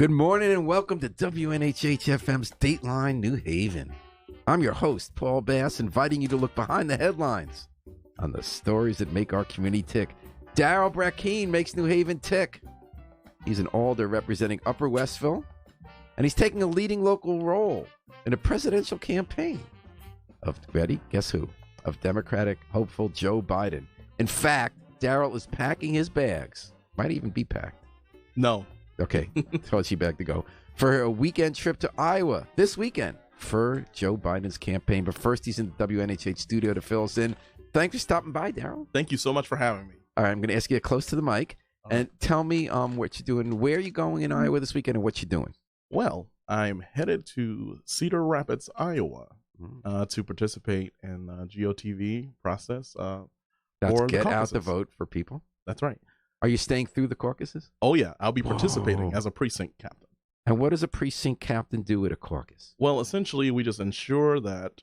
Good morning and welcome to WNHH-FM's Dateline New Haven. I'm your host, Paul Bass, inviting you to look behind the headlines on the stories that make our community tick. Darryl Brackeen makes New Haven tick. He's an alder representing Upper Westville, and he's taking a leading local role in a presidential campaign of, ready, guess who? Of Democratic hopeful Joe Biden. In fact, Darryl is packing his bags, might even be packed. No. Okay, so she back to go for a weekend trip to Iowa this weekend for Joe Biden's campaign. But first, he's in the WNHH studio to fill us in. Thanks for stopping by, Darryl. Thank you so much for having me. All right, I'm going to ask you to get close to the mic and tell me what you're doing, where you're going in Iowa this weekend, and what you're doing. Well, I'm headed to Cedar Rapids, Iowa, to participate in the GOTV process. That's for get the out the caucuses. vote for people. That's right. Are you staying through the caucuses? Oh, yeah. I'll be participating Whoa. as a precinct captain. And what does a precinct captain do at a caucus? Well, essentially, we just ensure that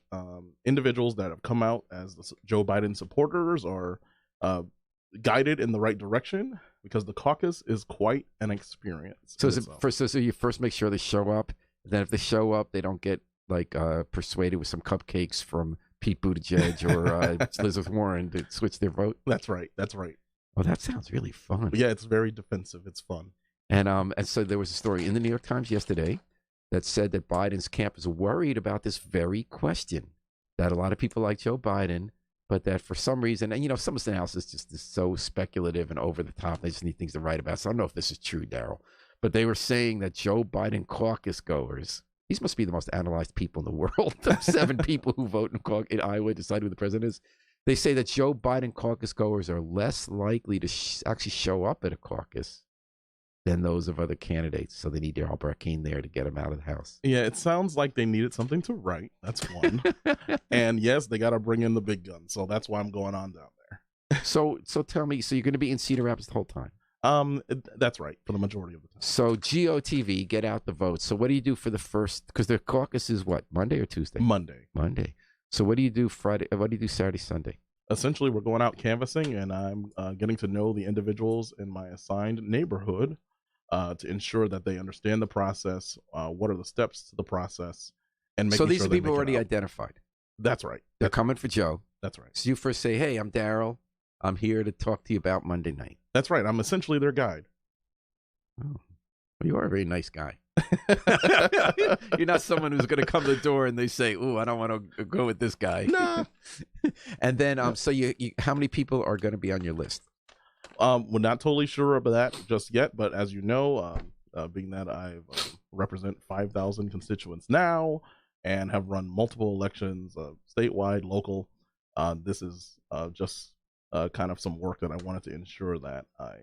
individuals that have come out as the Joe Biden supporters are guided in the right direction, because the caucus is quite an experience. So, so you first make sure they show up. Then if they show up, they don't get persuaded with some cupcakes from Pete Buttigieg or Elizabeth Warren to switch their vote. That's right. That's right. Oh, that sounds really fun. Yeah, it's very defensive. It's fun. And so there was a story in the New York Times yesterday that said that Biden's camp is worried about this very question, that a lot of people like Joe Biden, but that for some reason, and some of the analysis just is so speculative and over the top, they just need things to write about. So I don't know if this is true, Darryl, but they were saying that Joe Biden caucus goers, these must be the most analyzed people in the world. 7 people who vote in Iowa decide who the president is. They say that Joe Biden caucus goers are less likely to actually show up at a caucus than those of other candidates. So they need Darryl Brackeen there to get him out of the house. Yeah, it sounds like they needed something to write. That's one. And yes, they got to bring in the big guns. So that's why I'm going on down there. So tell me, so you're going to be in Cedar Rapids the whole time? That's right, for the majority of the time. So GOTV, get out the vote. So what do you do for the first, because the caucus is what, Monday or Tuesday? Monday. So what do you do Friday? What do you do Saturday, Sunday? Essentially, we're going out canvassing, and I'm getting to know the individuals in my assigned neighborhood to ensure that they understand the process, what are the steps to the process, and making So these sure are they people make it already out. identified. That's right. They're coming for Joe. That's right. So you first say, hey, I'm Darryl. I'm here to talk to you about Monday night. That's right. I'm essentially their guide. Oh, well, you are a very nice guy. You're not someone who's going to come to the door and they say, "Ooh, I don't want to go with this guy." Nah. And then, so you, how many people are going to be on your list? We're not totally sure about that just yet, but as you know, being that I represent 5,000 constituents now and have run multiple elections, statewide, local, this is just kind of some work that I wanted to ensure that I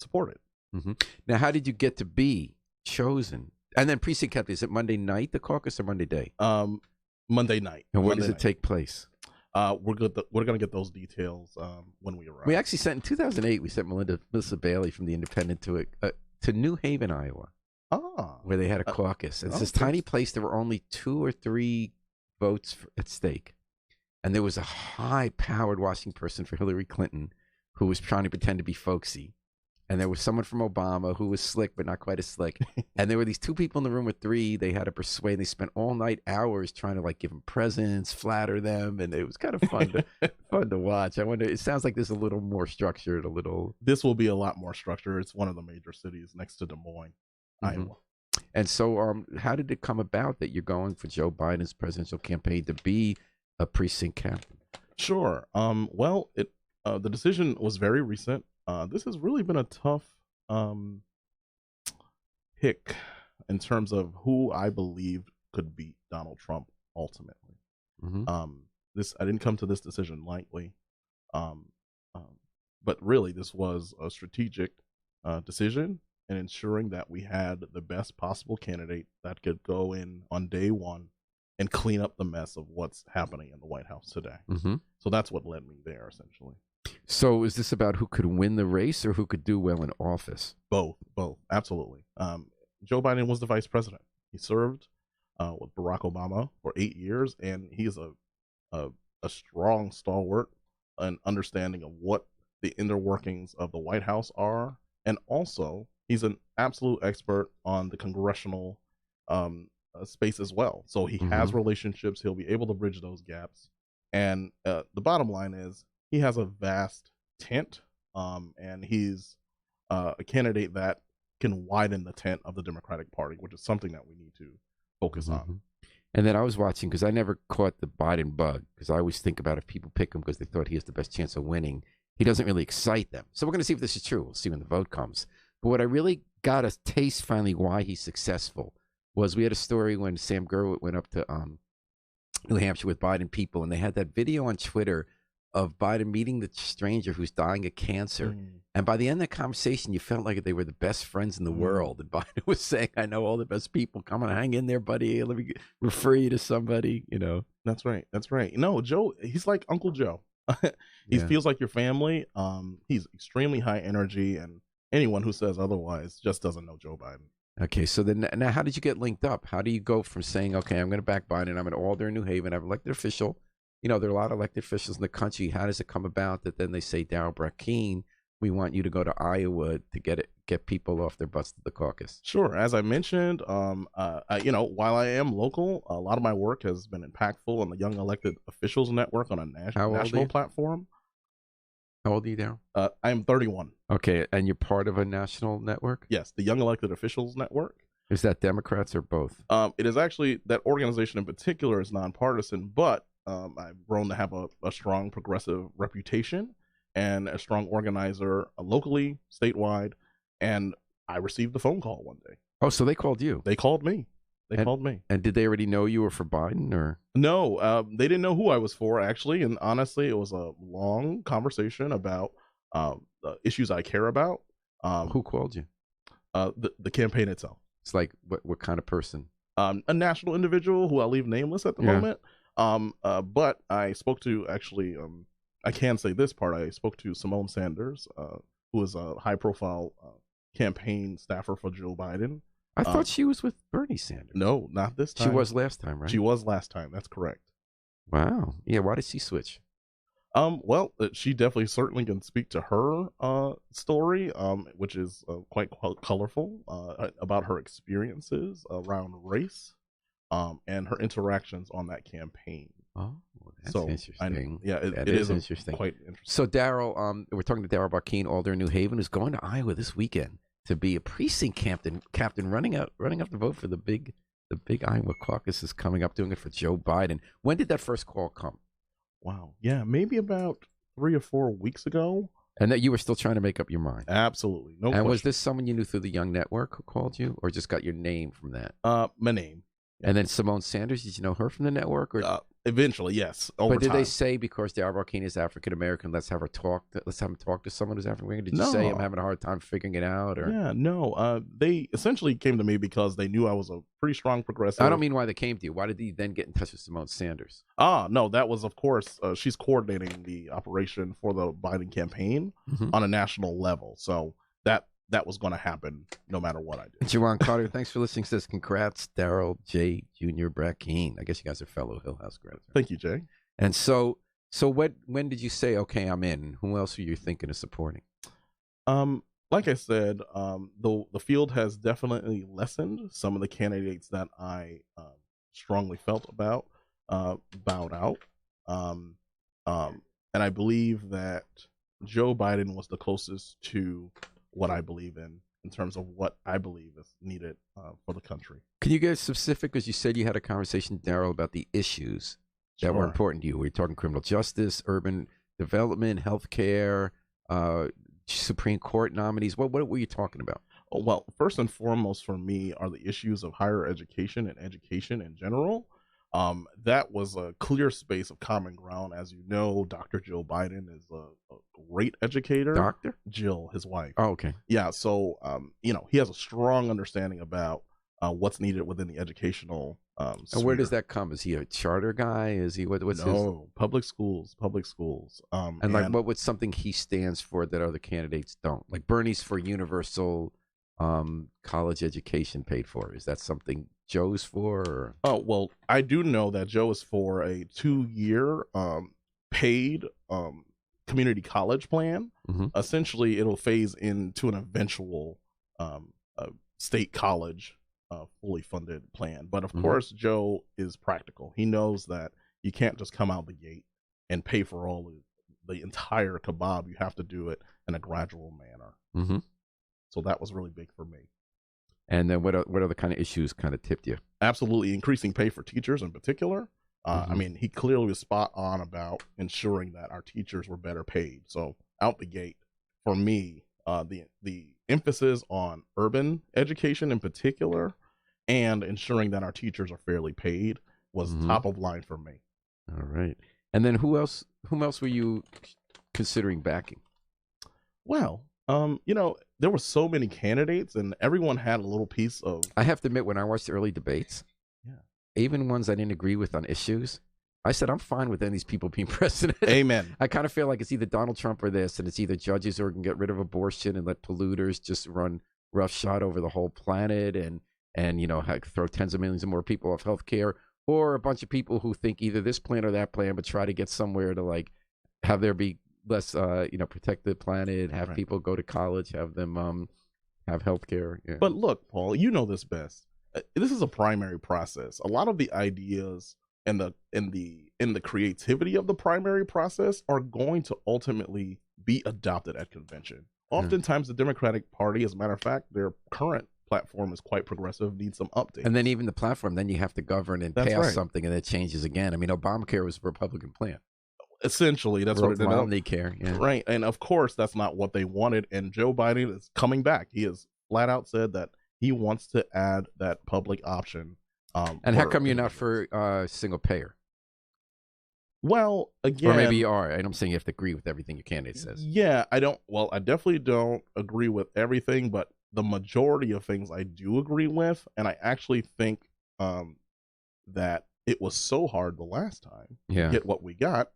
supported. Mm-hmm. Now, how did you get to be chosen? And then precinct captain, is it Monday night, the caucus, or Monday day? Monday night. And where Monday does it night. take place? We're going to get those details when we arrive. We actually sent, in 2008, we sent Melissa Bailey from The Independent to New Haven, Iowa, where they had a caucus. It's this tiny place. There were only 2 or 3 votes at stake. And there was a high-powered Washington person for Hillary Clinton who was trying to pretend to be folksy. And there was someone from Obama who was slick, but not quite as slick. And there were these 2 people in the room with 3. They had to persuade. They spent all night, hours trying to give them presents, flatter them, and it was kind of fun to watch. I wonder. It sounds like this is a little more structured. This will be a lot more structured. It's one of the major cities next to Des Moines, Iowa. And so, how did it come about that you're going for Joe Biden's presidential campaign to be a precinct captain? Sure. Well, the decision was very recent. This has really been a tough pick in terms of who I believed could beat Donald Trump ultimately. Mm-hmm. I didn't come to this decision lightly, but really this was a strategic decision in ensuring that we had the best possible candidate that could go in on day one and clean up the mess of what's happening in the White House today. Mm-hmm. So that's what led me there, essentially. So is this about who could win the race or who could do well in office? Both, absolutely. Joe Biden was the vice president. He served with Barack Obama for 8 years, and he is a strong stalwart, an understanding of what the inner workings of the White House are, and also he's an absolute expert on the congressional space as well. So he has relationships. He'll be able to bridge those gaps. And the bottom line is he has a vast tent, and he's a candidate that can widen the tent of the Democratic Party, which is something that we need to focus on. And then I was watching, because I never caught the Biden bug, because I always think about if people pick him because they thought he has the best chance of winning, he doesn't really excite them. So we're going to see if this is true. We'll see when the vote comes. But what I really got a taste finally why he's successful was we had a story when Sam Gerwit went up to New Hampshire with Biden people, and they had that video on Twitter of Biden meeting the stranger who's dying of cancer. And by the end of the conversation, you felt like they were the best friends in the world. And Biden was saying, I know all the best people. Come on, hang in there, buddy. Let me refer you to somebody, you know. That's right. That's right. No, Joe, he's like Uncle Joe. He feels like your family. He's extremely high energy, and anyone who says otherwise just doesn't know Joe Biden. Okay, so then now how did you get linked up? How do you go from saying, okay, I'm going to back Biden, I'm an alder in New Haven, I'm an elected official. You know, there are a lot of elected officials in the country. How does it come about that then they say, Darryl Brackeen, we want you to go to Iowa to get people off their butts to the caucus? Sure. As I mentioned, you know, while I am local, a lot of my work has been impactful on the Young Elected Officials Network on a national platform. How old are you, Darryl? I am 31. Okay, and you're part of a national network? Yes, the Young Elected Officials Network. Is that Democrats or both? It is actually, that organization in particular is nonpartisan, but I've grown to have a strong progressive reputation and a strong organizer locally, statewide, and I received a phone call one day. Oh, so they called you? They called me. Called me. And did they already know you were for Biden, or? No, they didn't know who I was for, actually, and honestly, it was a long conversation about the issues I care about. Who called you? The campaign itself. It's like, what kind of person? A national individual who I'll leave nameless at the moment. But I spoke to, actually, I can say this part, I spoke to Simone Sanders, who is a high-profile campaign staffer for Joe Biden. I thought she was with Bernie Sanders. No, not this time. She was last time, right? She was last time, that's correct. Wow. Yeah, why did she switch? Well, she definitely certainly can speak to her story, which is quite colorful, about her experiences around race, and her interactions on that campaign. Oh, that's interesting. It is interesting. Quite interesting. So Darryl, we're talking to Darryl Brackeen, alder in New Haven, who's going to Iowa this weekend to be a precinct captain, running up to vote for the big Iowa caucus is coming up, doing it for Joe Biden. When did that first call come? Wow. Yeah, maybe about 3 or 4 weeks ago. And that you were still trying to make up your mind? Absolutely. No question. And was this someone you knew through the Young Network who called you, or just got your name from that? My name. Yeah. And then Simone Sanders, did you know her from the network? Or? Eventually, yes. But did they say, because Darryl Brackeen is African American, let's have him talk to someone who's African American? Did you say I'm having a hard time figuring it out? Or? Yeah, no. They essentially came to me because they knew I was a pretty strong progressive. I don't mean why they came to you. Why did he then get in touch with Simone Sanders? No, that was, of course, she's coordinating the operation for the Biden campaign on a national level. So that was going to happen no matter what I did. Jawan Carter, thanks for listening. Says, congrats, Darryl J. Jr. Brackeen. I guess you guys are fellow Hill House grads. Right? Thank you, Jay. And so when did you say, okay, I'm in? Who else are you thinking of supporting? Like I said, the field has definitely lessened. Some of the candidates that I strongly felt about bowed out. And I believe that Joe Biden was the closest to what I believe in terms of what I believe is needed for the country. Can you get specific? Because you said you had a conversation, Darryl, about the issues that were important to you. Were you talking criminal justice, urban development, healthcare, Supreme Court nominees? What were you talking about? Well, first and foremost for me are the issues of higher education and education in general. That was a clear space of common ground. As you know, Dr. Jill Biden is a great educator. Doctor? Jill, his wife. Oh, okay. Yeah, so, he has a strong understanding about what's needed within the educational And where does that come? Is he a charter guy? Is he, what's his? No, public schools. And like, what would something he stands for that other candidates don't? Like Bernie's for universal college education paid for. Is that something Joe's for? Or? Oh, well, I do know that Joe is for a 2-year paid community college plan. Essentially, it'll phase into an eventual a state college fully funded plan. But of Mhm. course, Joe is practical. He knows that you can't just come out the gate and pay for all of the entire kebab. You have to do it in a gradual manner. Mm-hmm. So that was really big for me. And then what other kind of issues kind of tipped you? Absolutely increasing pay for teachers in particular. I Mhm. mean, he clearly was spot on about ensuring that our teachers were better paid. So out the gate, for me, the emphasis on urban education in particular, and ensuring that our teachers are fairly paid was Mhm. top of line for me. All right. And then whom else were you considering backing? Well, there were so many candidates, and everyone had a little piece of. I have to admit, when I watched the early debates, Yeah. even ones I didn't agree with on issues, I said I'm fine with any of these people being president. Amen. I kind of feel like it's either Donald Trump or this, and it's either judges who can get rid of abortion and let polluters just run roughshod over the whole planet, and throw tens of millions of more people off health care, or a bunch of people who think either this plan or that plan, but try to get somewhere to like have there be less, protect the planet, have Right. people go to college, have them have health care. Yeah. But look, Paul, you know this best. This is a primary process. A lot of the ideas and the creativity of the primary process are going to ultimately be adopted at convention. Oftentimes, the Democratic Party, as a matter of fact, their current platform is quite progressive, needs some updates. And then even the platform, then you have to govern and That's pass right. something, and it changes again. I mean, Obamacare was a Republican plan. Essentially, that's what it ended up. Romney care, yeah. Right. And of course, that's not what they wanted. And Joe Biden is coming back. He has flat out said that he wants to add that public option. And how come you're not for single payer? Well, again, or maybe you are. I'm saying you have to agree with everything your candidate says. Yeah, I don't. Well, I definitely don't agree with everything, but the majority of things I do agree with, and I actually think that it was so hard the last time to get what we got.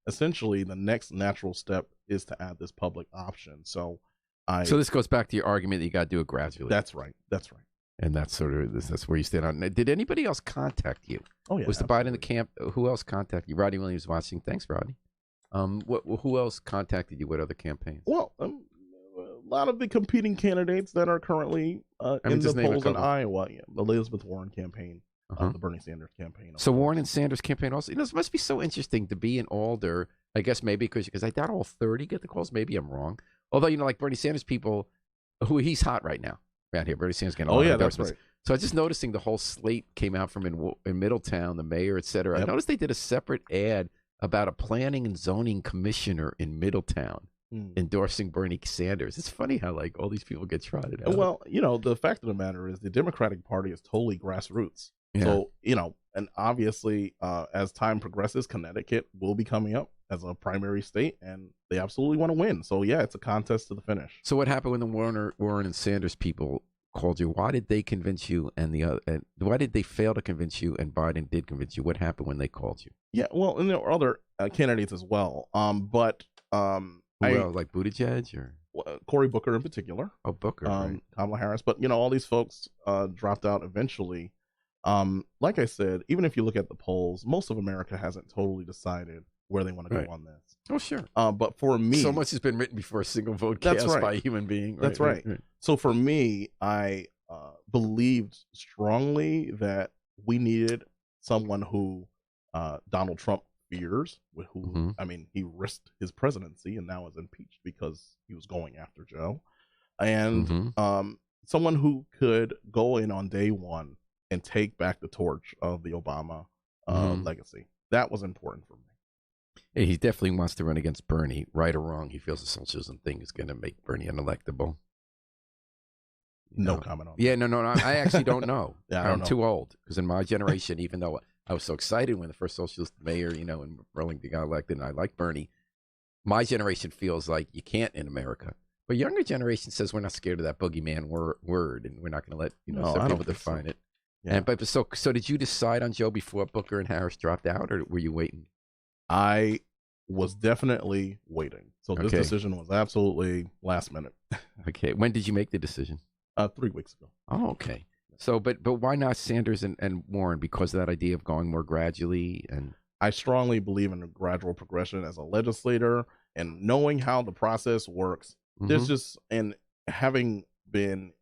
Essentially, the next natural step is to add this public option. So this goes back to your argument that you got to do it gradually. That's right. That's right. And that's where you stand on. Did anybody else contact you? Oh yeah. Was the Biden in the camp? Who else contacted you? Rodney Williams watching. Thanks, Rodney. Who else contacted you? What other campaigns? Well, a lot of the competing candidates that are currently in the polls in Iowa. Yeah, the Elizabeth Warren campaign, the Bernie Sanders campaign. So Warren and Sanders campaign also. This must be so interesting to be in Alder. I guess maybe because I doubt all 30 get the calls. Maybe I'm wrong. Although like Bernie Sanders people, he's hot right now around here. Bernie Sanders getting a lot of endorsements. That's right. So I was just noticing the whole slate came out from in Middletown, the mayor, et cetera. Yep. I noticed they did a separate ad about a planning and zoning commissioner in Middletown endorsing Bernie Sanders. It's funny how like all these people get trotted out. Well, the fact of the matter is the Democratic Party is totally grassroots. Yeah. So, and obviously as time progresses, Connecticut will be coming up as a primary state, and they absolutely want to win. So, yeah, it's a contest to the finish. So what happened when the Warren and Sanders people called you? Why did they convince you and why did they fail to convince you and Biden did convince you? What happened when they called you? Yeah, well, and there were other candidates as well. But like Buttigieg or Cory Booker in particular. Oh, Booker. Right. Kamala Harris. But, all these folks dropped out eventually. Like I said, even if you look at the polls, most of America hasn't totally decided where they want to go on this. Oh, sure. But for me, so much has been written before a single vote cast by a human being. Right? That's right. So for me, I believed strongly that we needed someone who Donald Trump fears, who I mean, he risked his presidency and now is impeached because he was going after Joe, and someone who could go in on day one and take back the torch of the Obama legacy. That was important for me. Yeah, he definitely wants to run against Bernie, right or wrong. He feels the socialism thing is going to make Bernie unelectable. No comment on that. Yeah, no. I actually don't know. I'm too old because in my generation, even though I was so excited when the first socialist mayor, in Burlington got elected, and I like Bernie, my generation feels like you can't in America. But younger generation says we're not scared of that boogeyman word, and we're not going to let some people define it. Yeah. And so did you decide on Joe before Booker and Harris dropped out, or were you waiting? I was definitely waiting. So this decision was absolutely last minute. Okay. When did you make the decision? 3 weeks ago. Oh, okay. So, but why not Sanders and Warren? Because of that idea of going more gradually? And I strongly believe in a gradual progression as a legislator and knowing how the process works. There's just, and having been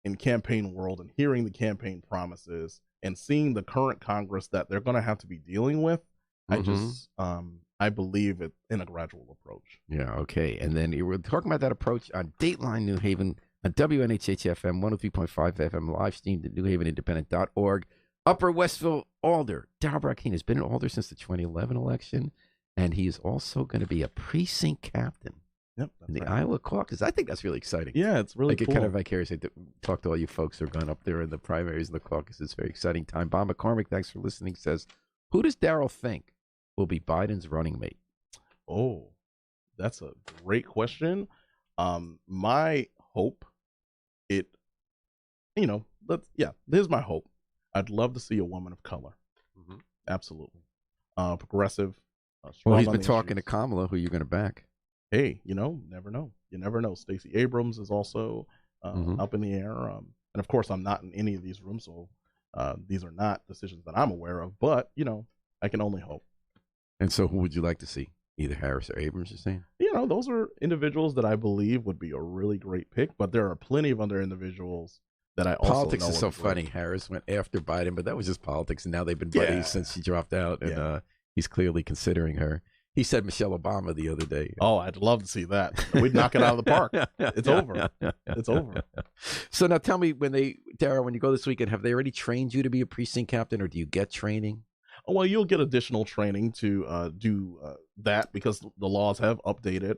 in campaign world and hearing the campaign promises and seeing the current Congress that they're going to have to be dealing with, I believe it in a gradual approach. Yeah, okay. And then we're talking about that approach on Dateline New Haven, on WNHH-FM, 103.5 FM, live streamed at newhavenindependent.org. Upper Westville Alder. Darryl Brackeen has been an Alder since the 2011 election, and he is also going to be a precinct captain in the Iowa caucus. I think that's really exciting. Yeah, it's really cool. It kind of vicarious. I talk to all you folks who are going up there in the primaries and the caucus. It's a very exciting time. Bob McCormick, thanks for listening, says, who does Darryl think will be Biden's running mate? Oh, that's a great question. My hope, here's my hope. I'd love to see a woman of color. Absolutely. Progressive. Well, he's been talking to Kamala, who you're going to back. Hey, never know. You never know. Stacey Abrams is also up in the air. And of course, I'm not in any of these rooms, so these are not decisions that I'm aware of. But, I can only hope. And so who would you like to see? Either Harris or Abrams, you're saying? Those are individuals that I believe would be a really great pick. But there are plenty of other individuals that I also Politics know is so funny. Harris went after Biden, but that was just politics. And now they've been buddies since she dropped out. And he's clearly considering her. He said Michelle Obama the other day. Oh, I'd love to see that. We'd knock it out of the park. It's over. It's over. So now tell me, Darryl, when you go this weekend, have they already trained you to be a precinct captain, or do you get training? Well, you'll get additional training to do that because the laws have updated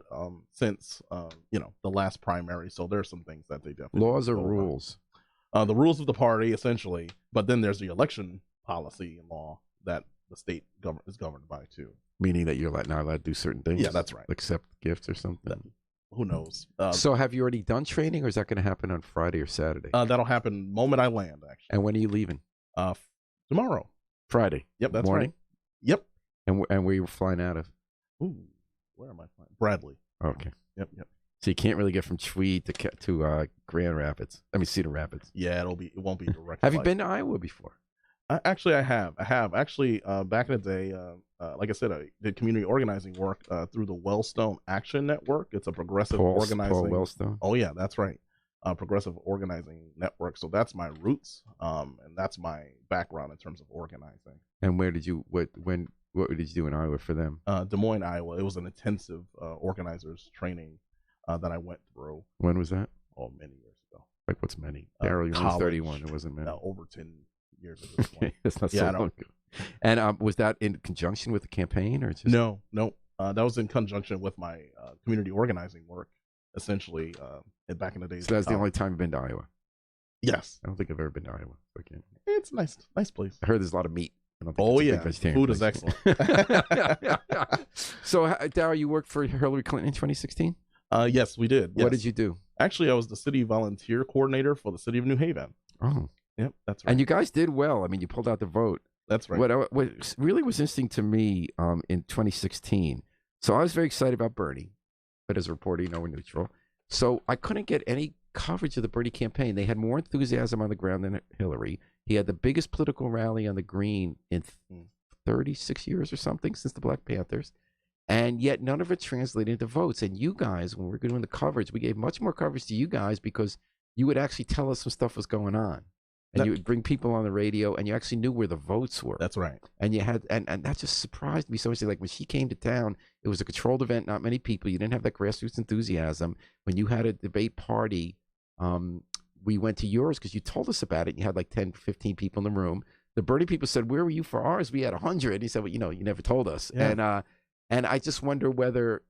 since the last primary. So there's some things that they definitely laws or rules. The rules of the party, essentially, but then there's the election policy and law that the state is governed by too. Meaning that you're not allowed to do certain things? Yeah, that's right. Accept gifts or something? Who knows? So have you already done training, or is that going to happen on Friday or Saturday? That'll happen the moment I land, actually. And when are you leaving? Tomorrow. Friday? Yep, that's morning? Right. Yep. And where you flying out of? Ooh, where am I flying? Bradley. Okay. Yep. So you can't really get from Tweed to Grand Rapids. Cedar Rapids. Yeah, it won't be direct. Have you been to Iowa before? Actually, I have. Actually, back in the day, like I said, I did community organizing work through the Wellstone Action Network. It's a progressive organizing. Paul Wellstone? Oh, yeah, that's right. Progressive organizing network. So that's my roots, and that's my background in terms of organizing. And what did you do in Iowa for them? Des Moines, Iowa. It was an intensive organizers training that I went through. When was that? Oh, many years ago. Like what's many? Darryl, you were 31. It wasn't many. Over 10 years at this point. That's not so long ago. And was that in conjunction with the campaign, or just... No. That was in conjunction with my community organizing work. Essentially, back in the days. So that's the only time you've been to Iowa? Yes. I don't think I've ever been to Iowa. Okay. It's nice place. I heard there's a lot of meat. Food is excellent. So, Darryl, you worked for Hillary Clinton in 2016? Yes, we did. Yes. What did you do? Actually, I was the city volunteer coordinator for the city of New Haven. Oh. Yep, that's right. And you guys did well. I mean, you pulled out the vote. That's right. What really was interesting to me in 2016, so I was very excited about Bernie, but as a reporter, we're neutral. So I couldn't get any coverage of the Bernie campaign. They had more enthusiasm on the ground than Hillary. He had the biggest political rally on the green in 36 years or something since the Black Panthers. And yet none of it translated into votes. And you guys, when we were doing the coverage, we gave much more coverage to you guys because you would actually tell us some stuff was going on. And you would bring people on the radio, and you actually knew where the votes were. That's right. And you had, and that just surprised me so much. Like when she came to town, it was a controlled event, not many people. You didn't have that grassroots enthusiasm. When you had a debate party, we went to yours because you told us about it. You had like 10, 15 people in the room. The Bernie people said, "Where were you for ours?" We had 100. And he said, "Well, you never told us." Yeah. And I just wonder whether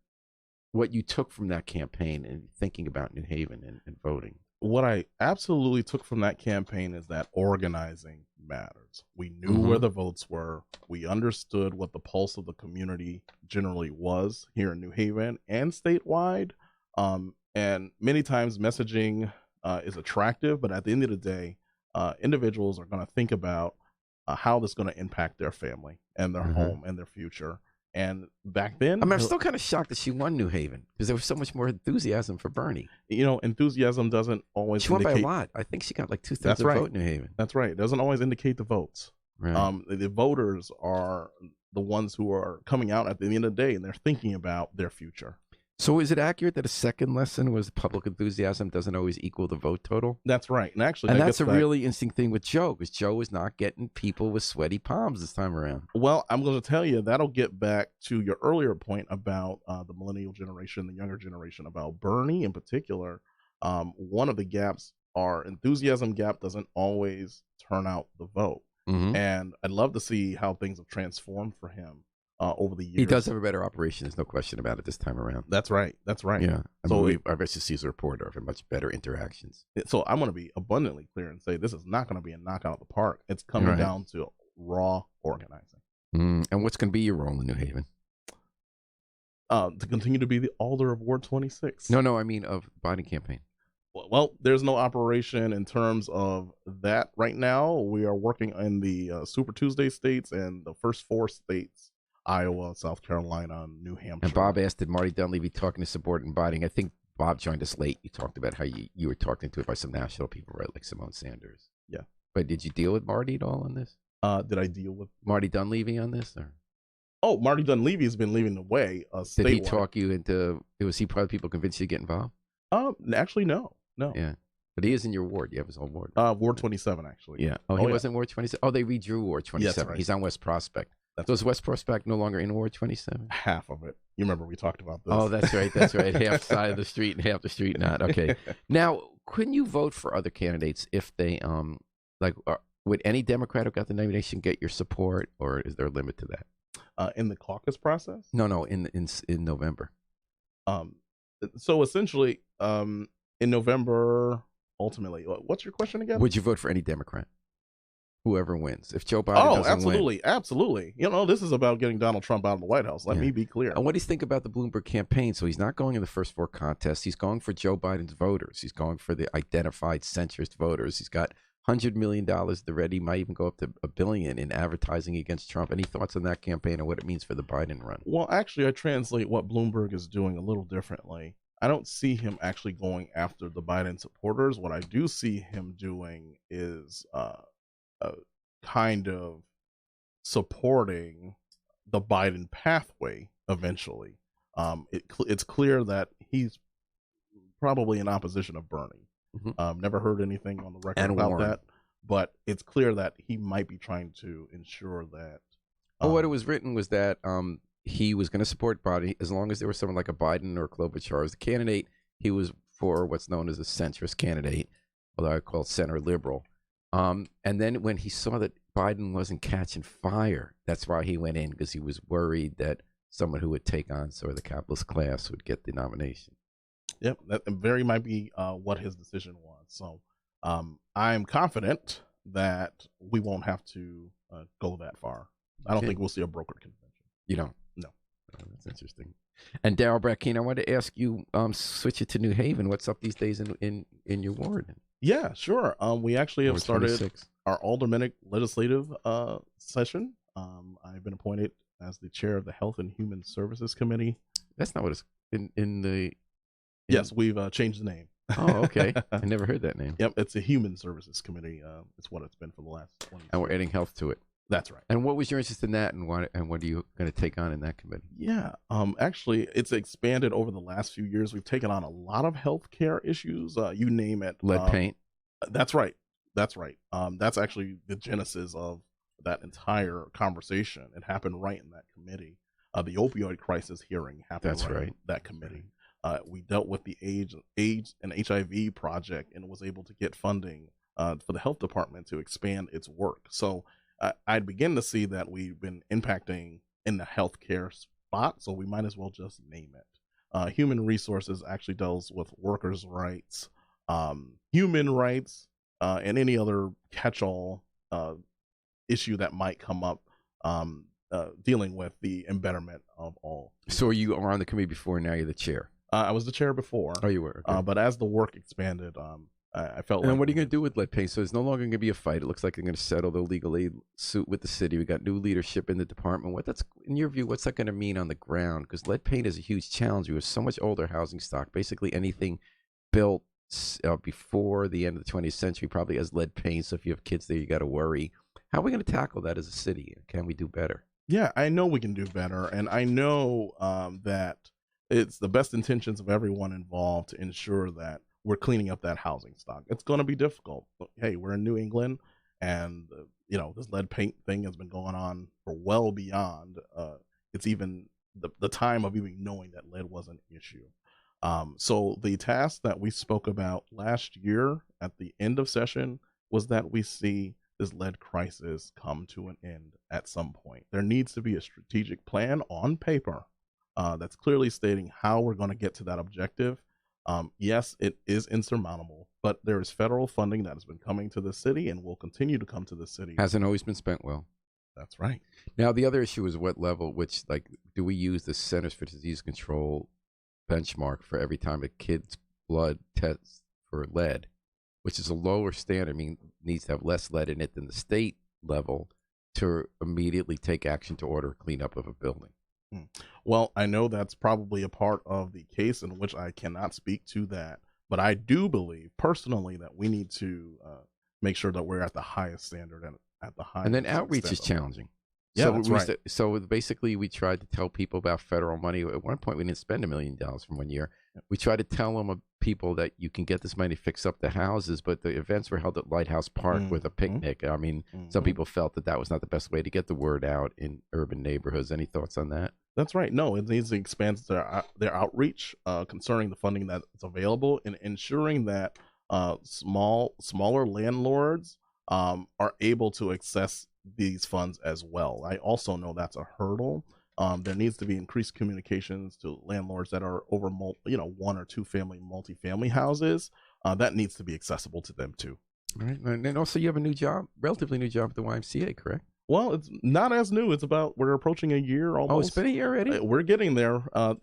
what you took from that campaign and thinking about New Haven and voting. What I absolutely took from that campaign is that organizing matters. We knew where the votes were. We understood what the pulse of the community generally was here in New Haven and statewide. And many times messaging is attractive, but at the end of the day, individuals are going to think about how this is going to impact their family and their home and their future. And back then, I'm still kind of shocked that she won New Haven because there was so much more enthusiasm for Bernie. Enthusiasm doesn't always. She won by a lot. I think she got like 2/3 of the vote in New Haven. That's right. It doesn't always indicate the votes. Right. The voters are the ones who are coming out at the end of the day, and they're thinking about their future. So is it accurate that a second lesson was public enthusiasm doesn't always equal the vote total? That's right. And actually, And that that's a gets back, really interesting thing with Joe, because Joe is not getting people with sweaty palms this time around. well, I'm going to tell you that'll get back to your earlier point about the millennial generation, the younger generation, about Bernie in particular. One of the gaps, our enthusiasm gap, doesn't always turn out the vote. Mm-hmm. And I'd love to see how things have transformed for him over the years. He does have a better operation. There's no question about it this time around. That's right. That's right. Yeah. So our SEC's report are much better interactions. So I'm going to be abundantly clear and say this is not going to be a knockout of the park. It's coming down to raw organizing. And what's going to be your role in New Haven? To continue to be the alder of Ward 26. No, I mean of Biden campaign. Well, there's no operation in terms of that right now. We are working in the Super Tuesday states and the first 4 states: Iowa, South Carolina, New Hampshire. And Bob asked, did Marty Dunleavy talking to support and Biden? I think Bob joined us late. You talked about how you were talking to it by some national people, right? Like Simone Sanders. Yeah. But did you deal with Marty at all on this? Did I deal with Marty Dunleavy on this? Or? Oh, Marty Dunleavy has been leading the way. Did he talk you into? Was he part of the people convinced you to get involved? Actually, no. Yeah, but he is in your ward. You have his own ward. Ward 27, actually. Yeah. Oh, he wasn't Ward 27. Oh, they redrew Ward 27. Right. He's on West Prospect. So is West Prospect no longer in Ward 27? Half of it. You remember we talked about this. Oh, that's right. That's right. Half side of the street and half the street not. Okay. Now, couldn't you vote for other candidates if they would any Democrat who got the nomination get your support, or is there a limit to that? In the caucus process? No, in November. So essentially, in November, ultimately, what's your question again? Would you vote for any Democrat? Whoever wins. If Joe Biden doesn't win. Absolutely. You know, this is about getting Donald Trump out of the White House. Let me be clear. And what do you think about the Bloomberg campaign? So he's not going in the first 4 contests. He's going for Joe Biden's voters. He's going for the identified centrist voters. He's got $100 million at the ready. Might even go up to $1 billion in advertising against Trump. Any thoughts on that campaign and what it means for the Biden run? Well, actually, I translate what Bloomberg is doing a little differently. I don't see him actually going after the Biden supporters. What I do see him doing is kind of supporting the Biden pathway eventually. It's clear that he's probably in opposition of Bernie. Mm-hmm. Never heard anything on the record about that, but it's clear that he might be trying to ensure that. What it was written was that he was going to support Biden as long as there was someone like a Biden or Klobuchar as the candidate. He was for what's known as a centrist candidate, although I call it center liberal. And then when he saw that Biden wasn't catching fire, that's why he went in, because he was worried that someone who would take on sort of the capitalist class would get the nomination. Yep, that very might be what his decision was. So I'm confident that we won't have to go that far. I don't think we'll see a brokered convention. You don't? No. Oh, that's interesting. And Darryl Brackeen, I wanted to ask you, switch it to New Haven. What's up these days in your ward? Yeah, sure. We actually have started 26. Our aldermanic legislative session. I've been appointed as the chair of the Health and Human Services Committee. That's not what it's in Yes, we've changed the name. Oh, okay. I never heard that name. Yep, it's a Human Services Committee. It's what it's been for the last 20 years. And we're adding health to it. That's right. And what was your interest in that, and what are you going to take on in that committee? Yeah, actually, it's expanded over the last few years. We've taken on a lot of healthcare issues. You name it. Lead paint. That's right. That's right. That's actually the genesis of that entire conversation. It happened right in that committee. The opioid crisis hearing happened in that committee. We dealt with the AIDS and HIV project and was able to get funding for the health department to expand its work. So I'd begin to see that we've been impacting in the healthcare spot, so we might as well just name it. Human resources actually deals with workers' rights, human rights, and any other catch-all issue that might come up dealing with the embetterment of all. So you were on the committee before, now you're the chair. I was the chair before. Oh, you were. Okay. But as the work expanded, I felt. And what are you going to do with lead paint? So it's no longer going to be a fight. It looks like they're going to settle the legal aid suit with the city. We got new leadership in the department. In your view, what's that going to mean on the ground? Because lead paint is a huge challenge. We have so much older housing stock. Basically, anything built before the end of the 20th century probably has lead paint. So if you have kids there, you got to worry. How are we going to tackle that as a city? Can we do better? Yeah, I know we can do better, and I know that it's the best intentions of everyone involved to ensure that we're cleaning up that housing stock. It's going to be difficult. But, hey, we're in New England, and this lead paint thing has been going on for well beyond it's even the time of even knowing that lead was an issue. So the task that we spoke about last year at the end of session was that we see this lead crisis come to an end at some point. There needs to be a strategic plan on paper that's clearly stating how we're going to get to that objective. Yes, it is insurmountable, but there is federal funding that has been coming to the city and will continue to come to the city. Hasn't always been spent well. That's right. Now, the other issue is what level, which, like, do we use the Centers for Disease Control benchmark for every time a kid's blood tests for lead, which is a lower standard, needs to have less lead in it than the state level to immediately take action to order cleanup of a building? Well, I know that's probably a part of the case in which I cannot speak to that, but I do believe personally that we need to make sure that we're at the highest standard and at the highest. And then outreach is challenging. Yeah, so that's right. So basically, we tried to tell people about federal money. At one point, we didn't spend $1 million from one year. Yep. We tried to tell them people that you can get this money to fix up the houses, but the events were held at Lighthouse Park with a picnic. Some people felt that was not the best way to get the word out in urban neighborhoods. Any thoughts on that? That's right. No, it needs to expand their outreach concerning the funding that's available and ensuring that smaller landlords are able to access these funds as well. I also know that's a hurdle. There needs to be increased communications to landlords that are over one or two family multifamily houses. That needs to be accessible to them too. All right. And also, you have a new job, relatively new job at the YMCA, correct? Well, it's not as new. We're approaching a year almost. Oh, it's been a year already? We're getting there. I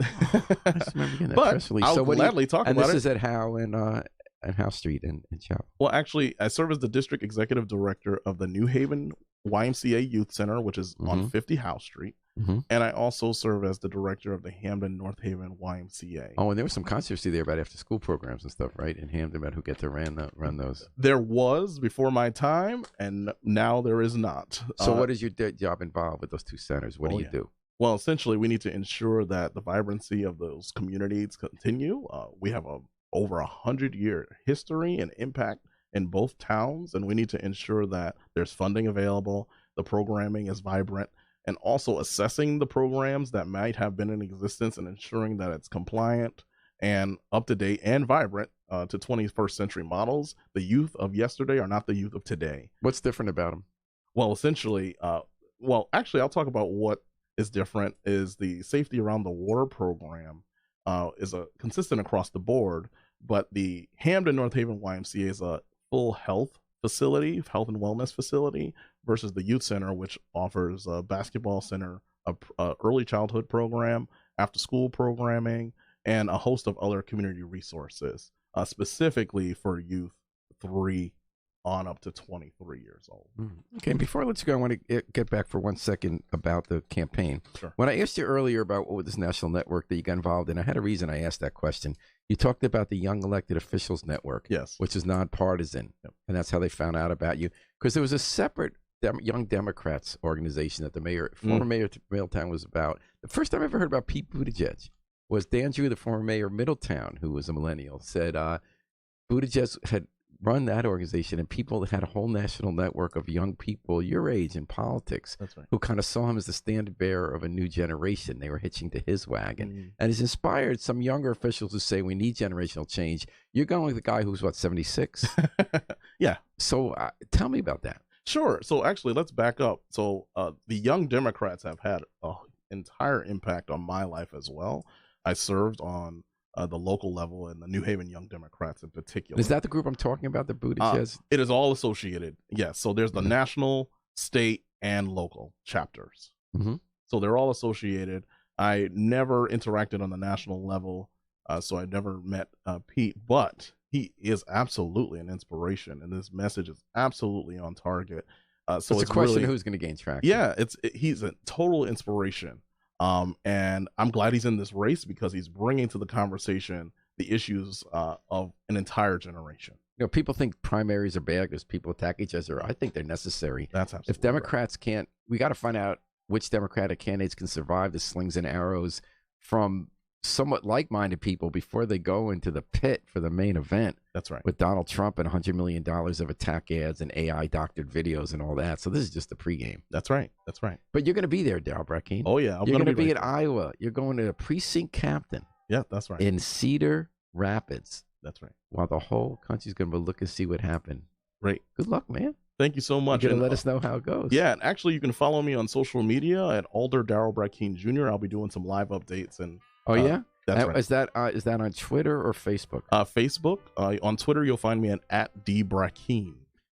just remember getting that press release. I'll gladly talk about it. And this is at Howe and Howe Street in Chapel. Well, actually, I serve as the district executive director of the New Haven YMCA Youth Center, which is on 50 Howe Street. And I also serve as the director of the Hamden North Haven YMCA. Oh, and there was some controversy there about after-school programs and stuff, right, in Hamden, about who get to run those. There was before my time, and now there is not. So what is your job involved with those two centers? What do you do? Well, essentially, we need to ensure that the vibrancy of those communities continue. We have over 100-year history and impact in both towns, and we need to ensure that there's funding available, the programming is vibrant, and also assessing the programs that might have been in existence and ensuring that it's compliant and up to date and vibrant to 21st century models. The youth of yesterday are not the youth of today. What's different about them? Well, essentially, actually, I'll talk about what is different is the Safety Around the Water program is consistent across the board, but the Hamden North Haven YMCA is a full health facility, health and wellness facility, versus the youth center, which offers a basketball center, a early childhood program, after school programming, and a host of other community resources, specifically for youth 3 on up to 23 years old. Okay, and before I let you go, I want to get back for 1 second about the campaign. Sure. When I asked you earlier about what was this national network that you got involved in, I had a reason I asked that question. You talked about the Young Elected Officials Network, yes, which is nonpartisan, and that's how they found out about you. Because there was a separate Young Democrats organization that the former mayor of Middletown was about. The first time I ever heard about Pete Buttigieg was Dan Drew, the former mayor of Middletown, who was a millennial, said Buttigieg had run that organization, and people had a whole national network of young people your age in politics. That's right. Who kind of saw him as the standard bearer of a new generation. They were hitching to his wagon. And it's inspired some younger officials who say we need generational change. You're going with the guy who's, 76? Yeah. So tell me about that. Sure. So actually, let's back up. So the Young Democrats have had an entire impact on my life as well. I served on the local level and the New Haven Young Democrats in particular. Is that the group I'm talking about, the Buttigieg? It is all associated. Yes. So there's the national, state, and local chapters. So they're all associated. I never interacted on the national level, so I never met Pete, but he is absolutely an inspiration, and this message is absolutely on target. So it's a question of who's going to gain traction. Yeah, he's a total inspiration. And I'm glad he's in this race because he's bringing to the conversation the issues of an entire generation. People think primaries are bad because people attack each other. I think they're necessary. That's absolutely if Democrats can't, we got to find out which Democratic candidates can survive the slings and arrows from somewhat like-minded people before they go into the pit for the main event. That's right. With Donald Trump and $100 million of attack ads and AI doctored videos and all that. So this is just the pregame. That's right. That's right. But you're going to be there, Darryl Brackeen. Oh, yeah. You're going to be right at Iowa. You're going to the precinct captain. Yeah, that's right. In Cedar Rapids. That's right. While the whole country's going to look and see what happened. Right. Good luck, man. Thank you so much. You're going to let us know how it goes. Yeah, and actually, you can follow me on social media at Alder Darryl Brackeen Jr. I'll be doing some live updates. And oh, yeah? That's right. Is that on Twitter or Facebook? Facebook. On Twitter, you'll find me at @dbrackeen.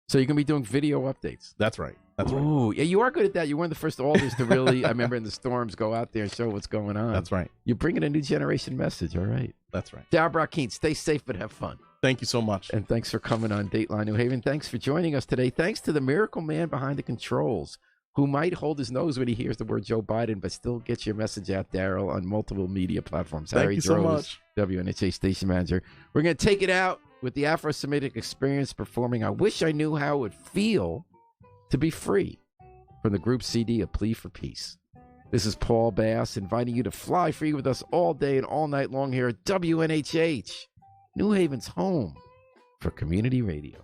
So you're going to be doing video updates. That's right. That's right. Oh, yeah, you are good at that. You're one of the first alders to really, I remember in the storms, go out there and show what's going on. That's right. You're bringing a new generation message. All right. That's right. Darryl Brackeen, stay safe but have fun. Thank you so much. And thanks for coming on Dateline New Haven. Thanks for joining us today. Thanks to the miracle man behind the controls who might hold his nose when he hears the word Joe Biden, but still gets your message out, Darryl, on multiple media platforms. Thank Harry you so Droz, much. WNHA station manager. We're going to take it out with the Afro-Semitic Experience performing I Wish I Knew How It Would Feel to Be Free from the group CD, A Plea for Peace. This is Paul Bass inviting you to fly free with us all day and all night long here at WNHH, New Haven's home for community radio.